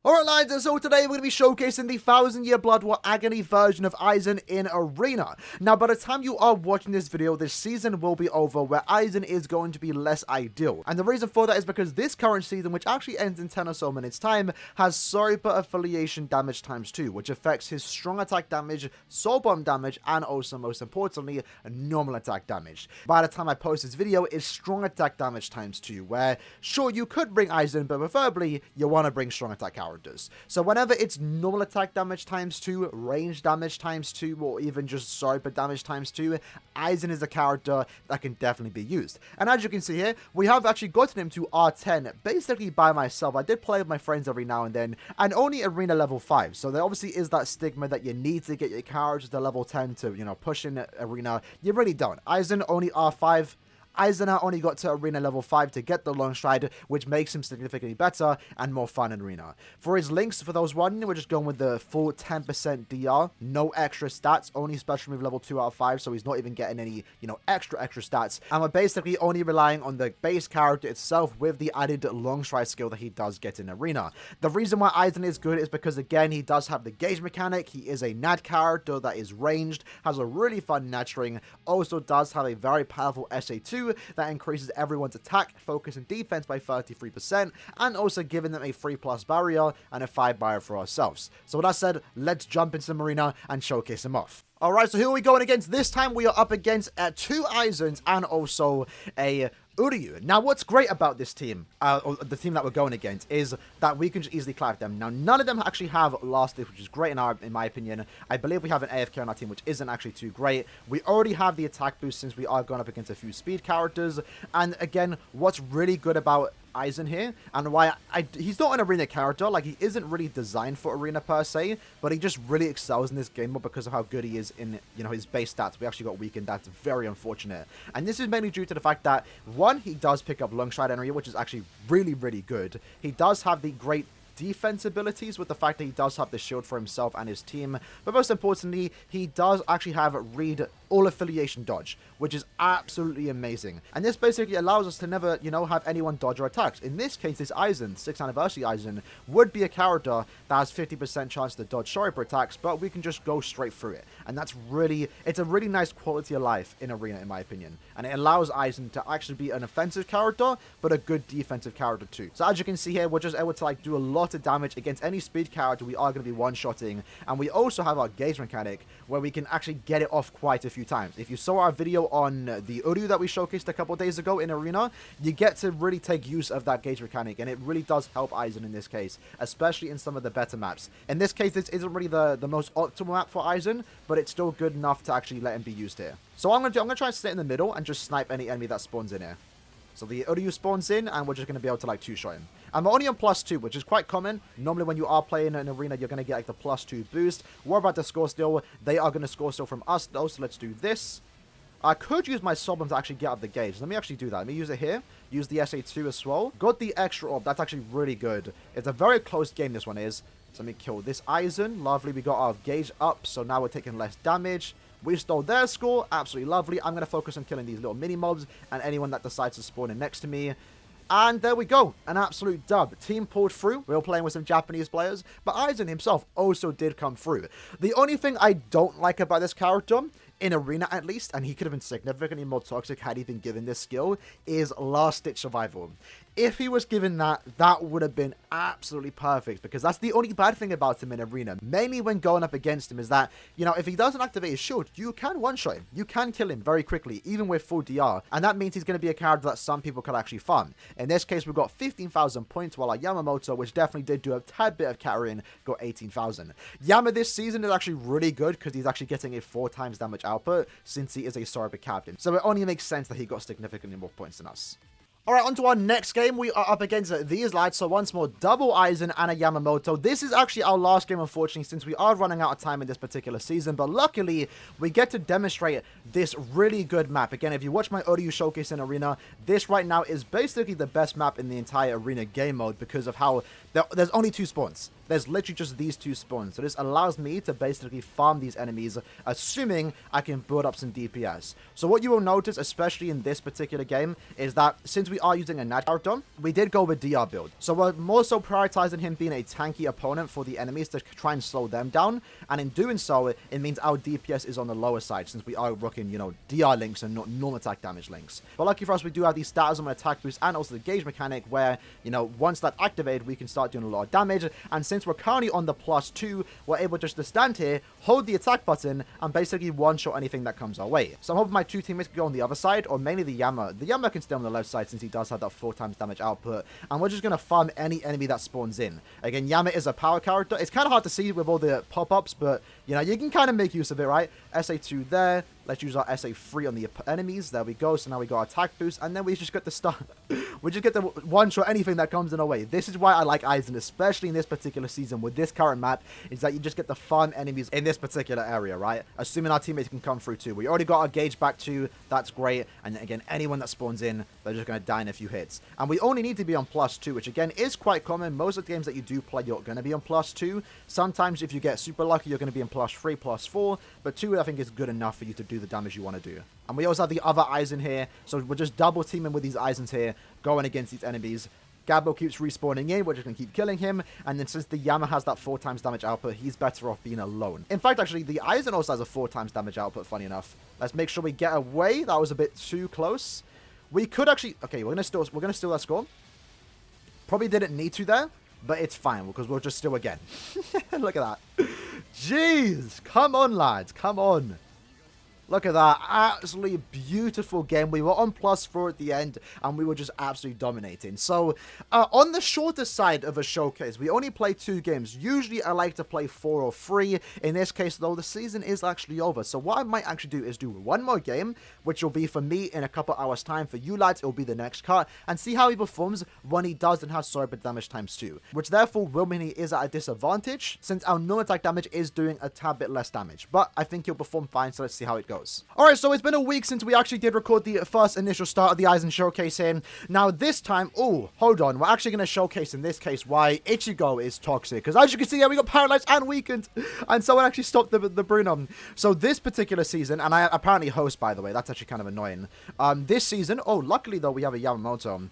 Alright lads, and so today we're going to be showcasing the 1000-Year Blood War Agony version of AIZEN in Arena. Now by the time you are watching this video, this season will be over where AIZEN is going to be less ideal. And the reason for that is because this current season, which actually ends in 10 or so minutes time, has Super Affiliation damage times 2, which affects his strong attack damage, soul bomb damage, and also most importantly, normal attack damage. By the time I post this video, it's strong attack damage times 2, where sure you could bring AIZEN, but preferably you want to bring strong attack characters. So whenever it's normal attack damage times 2, range damage times 2, or even just super damage times 2, AIZEN is a character that can definitely be used. And as you can see here, we have actually gotten him to R10 basically by myself. I did play with my friends every now and then, and only arena level 5. So there obviously is that stigma that you need to get your characters to level 10 to, push in arena. You really don't. AIZEN only R5. AIZEN only got to arena level 5 to get the long stride, which makes him significantly better and more fun in arena. For his links, for those wondering, we're just going with the full 10% DR, no extra stats, only special move level 2 out of 5, so he's not even getting any, extra stats. And we're basically only relying on the base character itself with the added long stride skill that he does get in arena. The reason why AIZEN is good is because, again, he does have the gauge mechanic, he is a NAD character that is ranged, has a really fun nurturing, also does have a very powerful SA2, that increases everyone's attack, focus, and defense by 33%, and also giving them a 3+ barrier and a 5 barrier for ourselves. So with that said, let's jump into the arena and showcase him off. Alright, so who are we going against? This time we are up against 2 AIZENs and also a Aaroniero. Now, what's great about this team, or the team that we're going against, is that we can just easily clap them. Now, none of them actually have last hit, which is great in my opinion. I believe we have an AFK on our team, which isn't actually too great. We already have the attack boost since we are going up against a few speed characters. And again, what's really good about AIZEN here, and why he's not an arena character, like he isn't really designed for arena per se, but he just really excels in this game mode because of how good he is in, his base stats. We actually got weakened. That's very unfortunate. And this is mainly due to the fact that, one, he does pick up long stride energy, which is actually really, really good. He does have the great defense abilities with the fact that he does have the shield for himself and his team, but most importantly, he does actually have read all affiliation dodge, which is absolutely amazing. And this basically allows us to never, have anyone dodge our attacks. In this case, this AIZEN, 6th anniversary AIZEN, would be a character that has 50% chance to dodge sharper attacks, but we can just go straight through it. And that's really, it's a really nice quality of life in arena, in my opinion. And it allows AIZEN to actually be an offensive character, but a good defensive character too. So as you can see here, we're just able to do a lot of damage against any speed character we are going to be one-shotting. And we also have our gauge mechanic, where we can actually get it off quite a few times. If you saw our video on the Aaroniero that we showcased a couple days ago in arena, you get to really take use of that gauge mechanic, and it really does help AIZEN in this case, especially in some of the better maps. In this case, this isn't really the most optimal map for AIZEN, but it's still good enough to actually let him be used here. So I'm gonna try and sit in the middle and just snipe any enemy that spawns in here. So the Aaroniero spawns in, and we're just going to be able to two-shot him. I'm only on +2, which is quite common. Normally when you are playing an arena, you're going to get the +2 boost. We're about to score still. They are going to score still from us though, so let's do this. I could use my soul bomb to actually get up the gauge. Let me actually do that. Let me use it here. Use the SA2 as well. Got the extra orb. That's actually really good. It's a very close game, this one is. So let me kill this AIZEN. Lovely. We got our gauge up, so now we're taking less damage. We stole their score. Absolutely lovely. I'm going to focus on killing these little mini-mobs and anyone that decides to spawn in next to me. And there we go. An absolute dub. Team pulled through. We were playing with some Japanese players, but AIZEN himself also did come through. The only thing I don't like about this character, in arena at least, and he could have been significantly more toxic had he been given this skill, is last ditch survival. If he was given that, that would have been absolutely perfect, because that's the only bad thing about him in arena, mainly when going up against him, is that, if he doesn't activate his shield, you can one-shot him. You can kill him very quickly, even with full DR, and that means he's going to be a character that some people could actually farm. In this case, we've got 15,000 points, while our Yamamoto, which definitely did do a tad bit of carrying, got 18,000. Yama this season is actually really good, because he's actually getting a 4 times damage output, since he is a Sorba captain. So it only makes sense that he got significantly more points than us. Alright, on to our next game. We are up against these lads, so once more, double AIZEN and a Yamamoto. This is actually our last game, unfortunately, since we are running out of time in this particular season, but luckily, we get to demonstrate this really good map. Again, if you watch my Aaroniero showcase in arena, this right now is basically the best map in the entire arena game mode because of how there's only 2 spawns. there's literally just these two spawns. So this allows me to basically farm these enemies, assuming I can build up some DPS. So what you will notice, especially in this particular game, is that since we are using a Nad character, we did go with DR build. So we're more so prioritizing him being a tanky opponent for the enemies to try and slow them down. And in doing so, it means our DPS is on the lower side since we are rocking, you know, DR links and not normal attack damage links. But lucky for us, we do have these status on attack boost and also the gauge mechanic where, you know, once that activated, we can start doing a lot of damage. And since we're currently on the +2, we're able just to stand here, hold the attack button, and basically one-shot anything that comes our way. So I'm hoping my two teammates can go on the other side, or mainly the Yama. The Yama can stay on the left side since he does have that 4x damage output. And we're just going to farm any enemy that spawns in. Again, Yama is a power character. It's kind of hard to see with all the pop-ups, but, you know, you can kind of make use of it, right? SA2 there. Let's use our SA3 on the enemies. There we go. So now we got attack boost, and then we just get to start. We just get to one-shot anything that comes in our way. This is why I like AIZEN, especially in this particular season with this current map, is that you just get to farm enemies in this particular area, right? Assuming our teammates can come through too. We already got our gauge back too. That's great. And again, anyone that spawns in, they're just going to die in a few hits. And we only need to be on +2, which again is quite common. Most of the games that you do play, you're going to be on +2. Sometimes if you get super lucky, you're going to be in +3, +4. But 2, I think, is good enough for you to do the damage you want to do. And we also have the other AIZEN here. So we're just double teaming with these AIZENs here, going against these enemies. Gabbo keeps respawning in, we're just going to keep killing him, and then since the Yama has that 4x damage output, he's better off being alone. In fact, actually, the AIZEN also has a 4x damage output, funny enough. Let's make sure we get away. That was a bit too close. We could actually... Okay, we're going to steal that score. Probably didn't need to there, but it's fine, because we'll just steal again. Look at that. Jeez! Come on, lads. Come on. Look at that. Absolutely beautiful game. We were on +4 at the end, and we were just absolutely dominating. So, on the shorter side of a showcase, we only play 2 games. Usually, I like to play 4 or 3. In this case, though, the season is actually over. So, what I might actually do is do one more game, which will be for me in a couple hours' time. For you lads, it will be the next cut, and see how he performs when he doesn't have Sorbet damage ×2, which therefore will mean he is at a disadvantage, since our normal attack damage is doing a tad bit less damage. But I think he'll perform fine, so let's see how it goes. Alright, so it's been a week since we actually did record the first initial start of the AIZEN showcase here. Now this time, oh, hold on, we're actually going to showcase in this case why Ichigo is toxic. Because as you can see, yeah, we got paralyzed and weakened. And someone actually stopped the Bruno. So this particular season, and I apparently host, by the way, that's actually kind of annoying. This season, oh, luckily though, we have a Yamamoto.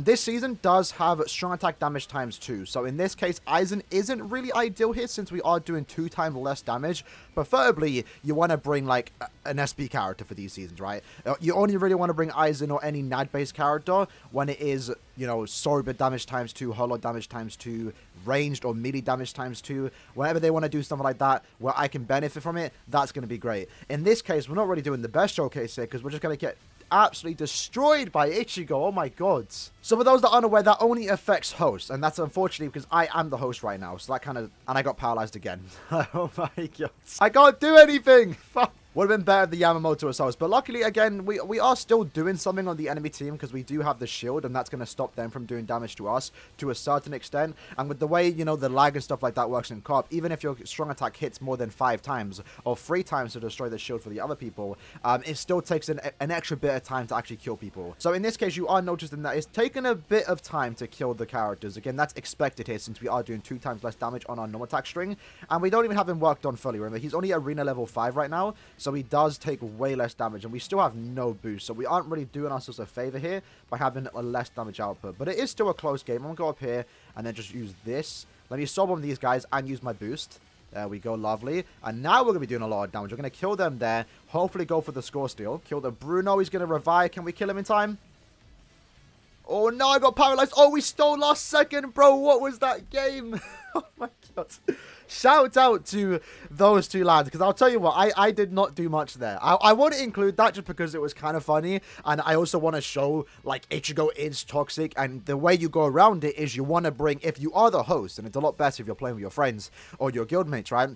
This season does have strong attack damage ×2. So in this case, AIZEN isn't really ideal here since we are doing 2 times less damage. Preferably, you want to bring like an SP character for these seasons, right? You only really want to bring AIZEN or any NAD-based character when it is, you know, Sorbet damage ×2, holo damage ×2, ranged or melee damage ×2. Whenever they want to do something like that where I can benefit from it, that's going to be great. In this case, we're not really doing the best showcase here because we're just going to get absolutely destroyed by Ichigo. Oh my god. So for those that aren't aware, that only affects hosts, and that's unfortunately because I am the host right now, so that kind of... And I got paralyzed again. Oh my god. I can't do anything. Fuck. Would have been better if the Yamamoto was host. But luckily, again, we are still doing something on the enemy team because we do have the shield, and that's going to stop them from doing damage to us to a certain extent. And with the way, you know, the lag and stuff like that works in co-op, even if your strong attack hits more than 5 times or 3 times to destroy the shield for the other people, it still takes an extra bit of time to actually kill people. So in this case, you are noticing that it's taken a bit of time to kill the characters. Again, that's expected here since we are doing 2 times less damage on our normal attack string. And we don't even have him worked on fully. Remember, he's only arena level 5 right now. So he does take way less damage, and we still have no boost, so we aren't really doing ourselves a favor here by having a less damage output. But it is still a close game. I'm gonna go up here and then just use this. Let me soul bomb these guys and use my boost. There we go, lovely. And now we're gonna be doing a lot of damage. We're gonna kill them there, hopefully go for the score steal. Kill the Bruno. He's gonna revive. Can we kill him in time? Oh no, I got paralyzed. Oh, we stole last second, bro. What was that game? Oh my god. Shout out to those 2 lads, because I'll tell you what, I did not do much there. I want to include that just because it was kind of funny, and I also want to show, like, Ichigo is toxic, and the way you go around it is you want to bring, if you are the host, and it's a lot better if you're playing with your friends or your guildmates, right?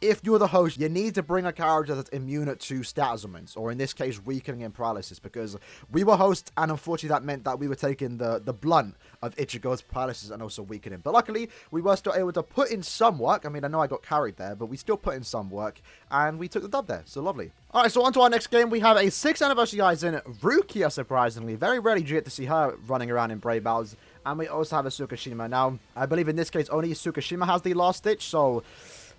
If you're the host, you need to bring a character that's immune to status augments, or in this case, weakening and paralysis, because we were hosts, and unfortunately that meant that we were taking the blunt of Ichigo's paralysis and also weakening. But luckily, we were still able to put in some work. I mean, I know I got carried there, but we still put in some work, and we took the dub there, so lovely. Alright, so on to our next game. We have a 6th anniversary AIZEN Rukia, surprisingly. Very rarely do you get to see her running around in Brave Battles. And we also have a Tsukishima. Now, I believe in this case, only Tsukishima has the last stitch, so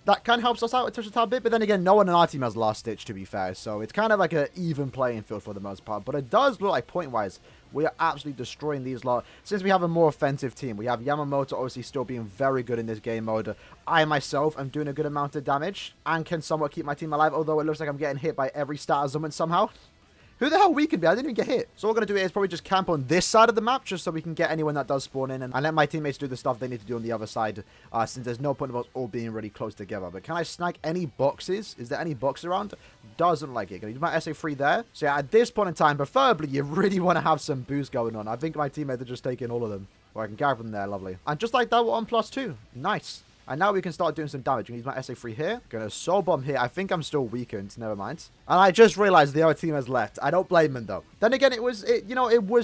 that kind of helps us out just a tad bit. But then again, no one in our team has last stitch, to be fair. So it's kind of like an even playing field for the most part. But it does look like point-wise, we are absolutely destroying these lot. Since we have a more offensive team, we have Yamamoto obviously still being very good in this game mode. I myself am doing a good amount of damage and can somewhat keep my team alive, although it looks like I'm getting hit by every stat assignment somehow. Who the hell we can be? I didn't even get hit. So what we're going to do is probably just camp on this side of the map just so we can get anyone that does spawn in and let my teammates do the stuff they need to do on the other side since there's no point of us all being really close together. But can I snag any boxes? Is there any box around? Doesn't like it. Can I use my SA3 there? So yeah, at this point in time, preferably you really want to have some boost going on. I think my teammates are just taking all of them. Or I can grab them there, lovely. And just like that, we're on +2. Nice. And now we can start doing some damage. I'm going to use my SA3 here. Gonna soul bomb here. I think I'm still weakened. Never mind. And I just realized the other team has left. I don't blame them, though. Then again, it was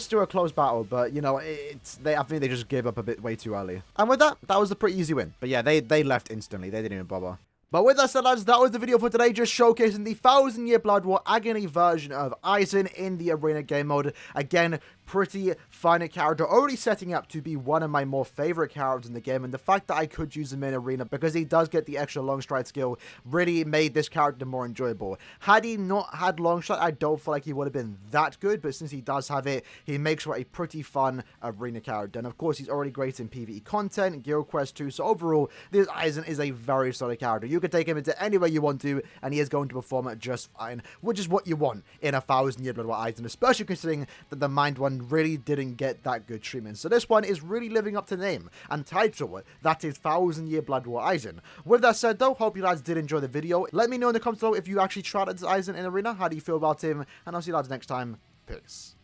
still a close battle. But, I think they just gave up a bit way too early. And with that, that was a pretty easy win. But yeah, they left instantly. They didn't even bother. But with that said, lads, that was the video for today, just showcasing the 1000-year Blood War Agony version of AIZEN in the arena game mode. Again, pretty fun character, already setting up to be one of my more favorite characters in the game, and the fact that I could use him in arena because he does get the extra long stride skill really made this character more enjoyable. Had he not had long stride, I don't feel like he would have been that good, but since he does have it, he makes for a pretty fun arena character. And of course, he's already great in PvE content, Guild Quest 2, so overall, this AIZEN is a very solid character. You can take him into anywhere you want to, and he is going to perform just fine, which is what you want in a 1000-year Blood War AIZEN, especially considering that the Mind one really didn't get that good treatment. So this one is really living up to the name and title, that is 1000-year Blood War AIZEN. With that said though, hope you guys did enjoy the video. Let me know in the comments below if you actually tried out this AIZEN in arena. How do you feel about him? And I'll see you guys next time. Peace.